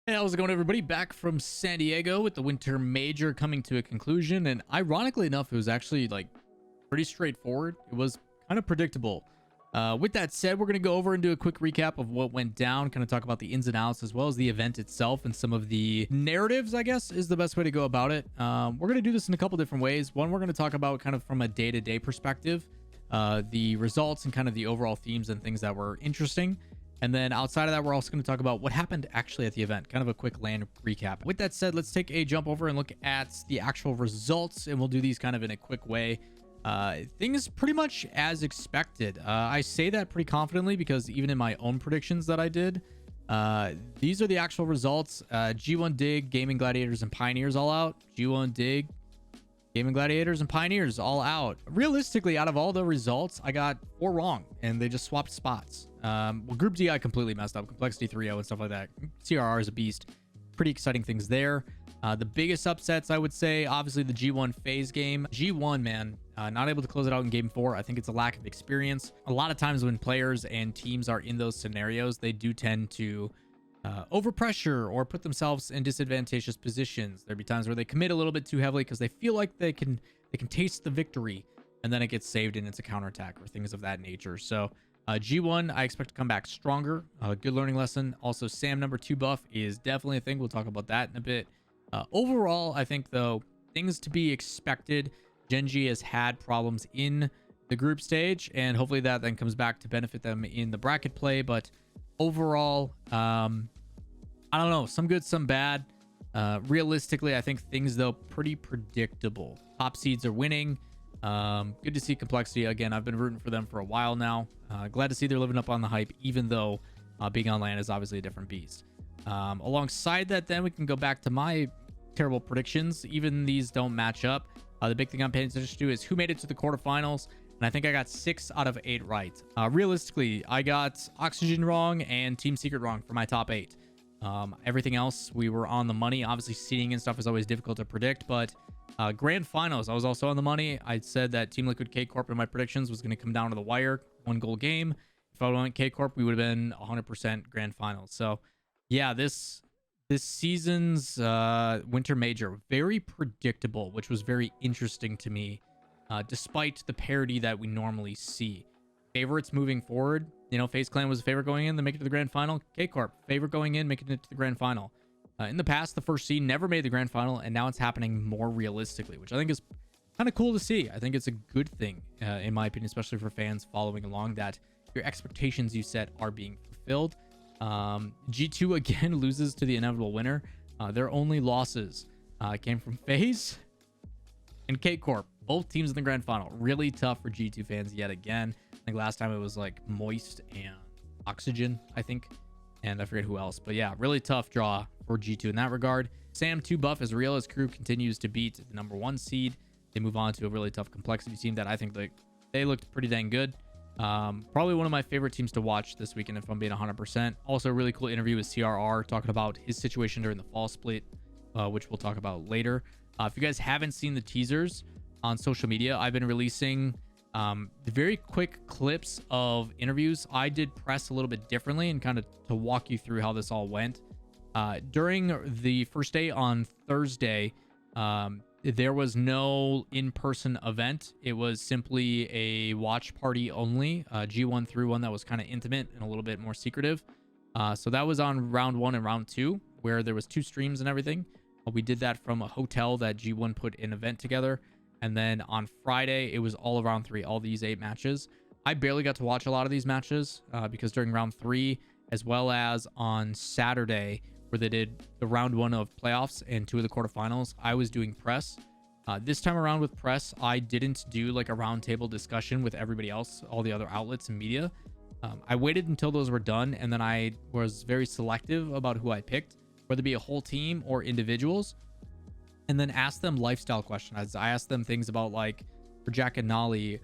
Hey, how's it going, everybody? Back from San Diego with the winter major coming to a conclusion, and ironically enough, it was actually like pretty straightforward. It was kind of predictable. With that said, we're going to go over and do a quick recap of what went down, kind of talk about the ins and outs as well as the event itself and some of the narratives, I guess is the best way to go about it. We're going to do this in a couple different ways. One, we're going to talk about kind of from a day-to-day perspective, the results and kind of the overall themes and things that were interesting. And then outside of that, we're also going to talk about what happened actually at the event, kind of a quick LAN recap. With that said, let's take a jump over and look at the actual results, and we'll do these kind of in a quick way. Things pretty much as expected. I say that pretty confidently because even in my own predictions that I did, these are the actual results. G1 Dig, Gaming Gladiators, and Pioneers all out. G1 Dig, Gaming Gladiators, and Pioneers all out. Realistically, out of all the results, I got 4 wrong, and they just swapped spots. Well, Group D, I completely messed up. Complexity 3-0 and stuff like that. CRR is a beast. Pretty exciting things there. The biggest upsets, I would say, obviously the G1 phase game. G1, man, not able to close it out in game 4. I think it's a lack of experience. A lot of times when players and teams are in those scenarios, they do tend to overpressure or put themselves in disadvantageous positions. There'd be times where they commit a little bit too heavily because they feel like they can taste the victory, and then it gets saved and it's a counterattack or things of that nature. So G1, I expect to come back stronger. Good learning lesson. Also, Sam number 2 buff is definitely a thing. We'll talk about that in a bit. Overall, I think, though, things to be expected. Gen.G has had problems in the group stage, and hopefully that then comes back to benefit them in the bracket play. But overall, I don't know. Some good, some bad. Realistically, I think things, though, pretty predictable. Top seeds are winning. Good to see Complexity. Again, I've been rooting for them for a while now. Glad to see they're living up on the hype, even though being on LAN is obviously a different beast. Alongside that, then we can go back to my terrible predictions. Even these don't match up. The big thing I'm paying attention to is who made it to the quarterfinals, and I think I got 6 out of 8 right. Realistically, I got Oxygen wrong and Team Secret wrong for my top 8. Everything else, we were on the money. Obviously, seeding and stuff is always difficult to predict, but grand finals, I was also on the money. I said that Team Liquid K Corp in my predictions was going to come down to the wire, 1 goal game. If I went K Corp, we would have been 100% grand finals. So yeah, this season's winter major, very predictable, which was very interesting to me, despite the parity that we normally see. Favorites moving forward, you know, FaZe Clan was a favorite going in, they make it to the grand final. K Corp, favorite going in, making it to the grand final. In the past, the first seed never made the grand final, and now it's happening more realistically, which I think is kind of cool to see. I think it's a good thing, in my opinion, especially for fans following along, that your expectations you set are being fulfilled. G2 again loses to the inevitable winner. Their only losses came from FaZe and K Corp, both teams in the grand final. Really tough for G2 fans yet again. I think last time it was like Moist and Oxygen, I think, and I forget who else, but yeah, really tough draw for G2 in that regard. Sam 2 buff is real as crew continues to beat the number 1 seed. They move on to a really tough Complexity team that I think they looked pretty dang good. Probably one of my favorite teams to watch this weekend, if I'm being 100%. Also, a really cool interview with CRR talking about his situation during the fall split, which we'll talk about later. If you guys haven't seen the teasers on social media, I've been releasing very quick clips of interviews. I did press a little bit differently and kind of to walk you through how this all went. During the first day on Thursday, there was no in-person event. It was simply a watch party only. G1 threw one that was kind of intimate and a little bit more secretive. So that was on round 1 and round 2, where there was 2 streams and everything. We did that from a hotel that G1 put an event together. And then on Friday, it was all of round 3, all these 8 matches. I barely got to watch a lot of these matches because during round 3, as well as on Saturday, where they did the round 1 of playoffs and 2 of the quarterfinals, I was doing press. This time around with press, I didn't do like a roundtable discussion with everybody else, all the other outlets and media. I waited until those were done, and then I was very selective about who I picked, whether it be a whole team or individuals, and then asked them lifestyle questions. I asked them things about, like, for Jack and Nolly,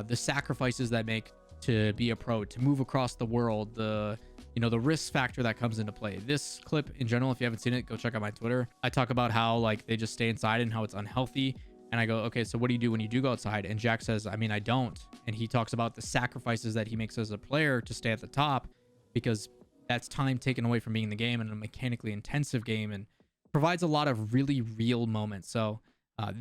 the sacrifices that make to be a pro, to move across the world, the risk factor that comes into play. This clip in general, if you haven't seen it, go check out my Twitter. I talk about how, like, they just stay inside and how it's unhealthy. And I go, okay, so what do you do when you do go outside? And Jack says, I mean, I don't. And he talks about the sacrifices that he makes as a player to stay at the top, because that's time taken away from being in the game and a mechanically intensive game, and provides a lot of really real moments. So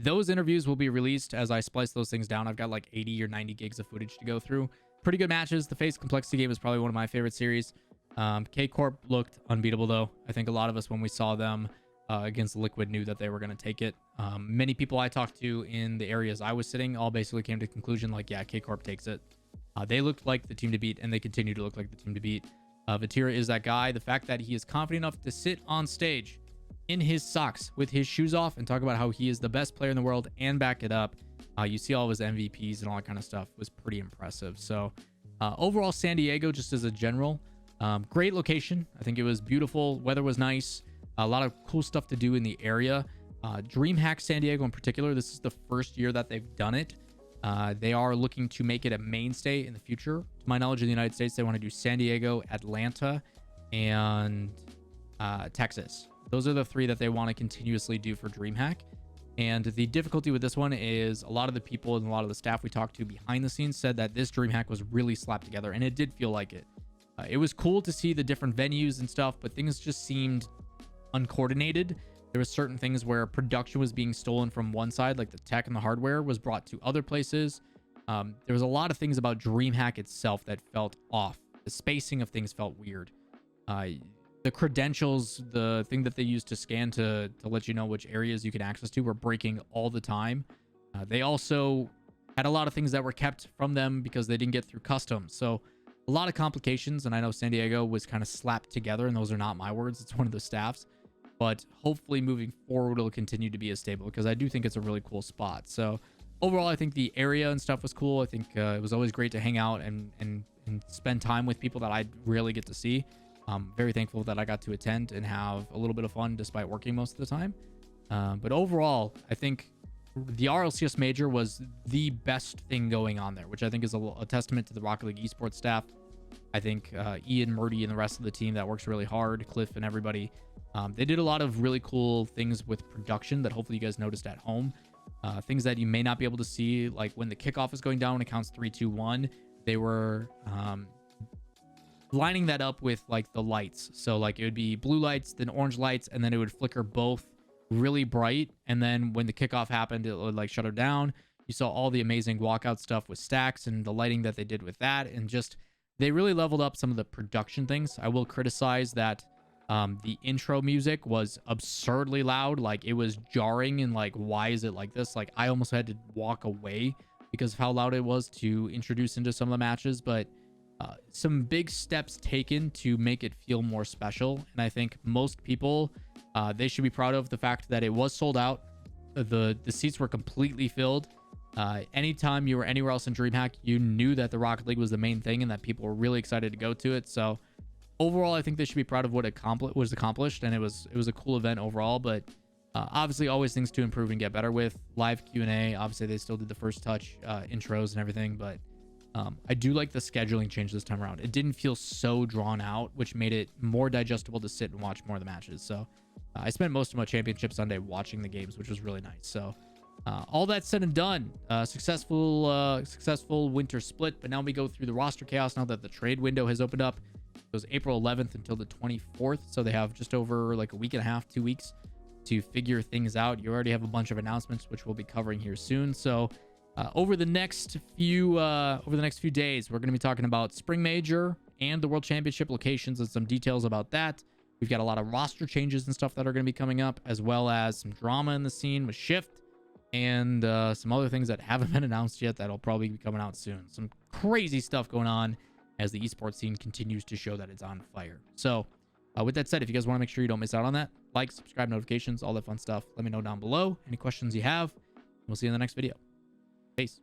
those interviews will be released as I splice those things down. I've got like 80 or 90 gigs of footage to go through. Pretty good matches. The Face Complexity game is probably one of my favorite series. K-Corp looked unbeatable, though. I think a lot of us, when we saw them against Liquid, knew that they were going to take it. Many people I talked to in the areas I was sitting all basically came to the conclusion, like, yeah, K-Corp takes it. They looked like the team to beat, and they continue to look like the team to beat. Vatira is that guy. The fact that he is confident enough to sit on stage in his socks with his shoes off and talk about how he is the best player in the world and back it up. You see all of his MVPs and all that kind of stuff was pretty impressive. So overall, San Diego, just as a general, great location. I think it was beautiful. Weather was nice. A lot of cool stuff to do in the area. Dreamhack San Diego in particular, this is the first year that they've done it. They are looking to make it a mainstay in the future. To my knowledge, in the United States, they want to do San Diego, Atlanta, and Texas. Those are the three that they want to continuously do for Dreamhack. And the difficulty with this one is a lot of the people and a lot of the staff we talked to behind the scenes said that this Dreamhack was really slapped together, and it did feel like it. It was cool to see the different venues and stuff, but things just seemed uncoordinated. There were certain things where production was being stolen from one side, like the tech and the hardware was brought to other places. There was a lot of things about Dreamhack itself that felt off. The spacing of things felt weird. The credentials, the thing that they used to scan to let you know which areas you can access to, were breaking all the time. They also had a lot of things that were kept from them because they didn't get through customs. So a lot of complications, and I know San Diego was kind of slapped together, and those are not my words. It's one of the staff's. But hopefully moving forward, it'll continue to be as stable, because I do think it's a really cool spot. So overall, I think the area and stuff was cool. I think it was always great to hang out and spend time with people that I rarely get to see. I'm very thankful that I got to attend and have a little bit of fun despite working most of the time. But overall, I think the RLCS Major was the best thing going on there, which I think is a testament to the Rocket League esports staff. I think Ian, Murdy, and the rest of the team that works really hard, Cliff and everybody, they did a lot of really cool things with production that hopefully you guys noticed at home. Things that you may not be able to see, like when the kickoff is going down when it counts 3, 2, 1, they were lining that up with like the lights. So like it would be blue lights, then orange lights, and then it would flicker both really bright. And then when the kickoff happened, it would like shut her down. You saw all the amazing walkout stuff with stacks and the lighting that they did with that, and just they really leveled up some of the production things. I will criticize that the intro music was absurdly loud. Like it was jarring, and like, why is it like this? Like I almost had to walk away because of how loud it was to introduce into some of the matches. But some big steps taken to make it feel more special. And I think most people, they should be proud of the fact that it was sold out. The seats were completely filled. Anytime you were anywhere else in Dreamhack, you knew that the Rocket League was the main thing and that people were really excited to go to it. So overall, I think they should be proud of what was accomplished, and it was a cool event overall. But obviously, always things to improve and get better with. Live Q&A, obviously they still did the first touch intros and everything, but I do like the scheduling change this time around. It didn't feel so drawn out, which made it more digestible to sit and watch more of the matches. So I spent most of my Championship Sunday watching the games, which was really nice. So all that said and done, successful winter split. But now we go through the roster chaos now that the trade window has opened up. It was April 11th until the 24th. So they have just over like a week and a half, 2 weeks to figure things out. You already have a bunch of announcements, which we'll be covering here soon. So over the next few days, we're going to be talking about Spring Major and the World Championship locations and some details about that. We've got a lot of roster changes and stuff that are going to be coming up, as well as some drama in the scene with Shift and some other things that haven't been announced yet that'll probably be coming out soon. Some crazy stuff going on as the esports scene continues to show that it's on fire. So with that said, if you guys want to make sure you don't miss out on that, like, subscribe, notifications, all that fun stuff, let me know down below. Any questions you have, we'll see you in the next video. Peace.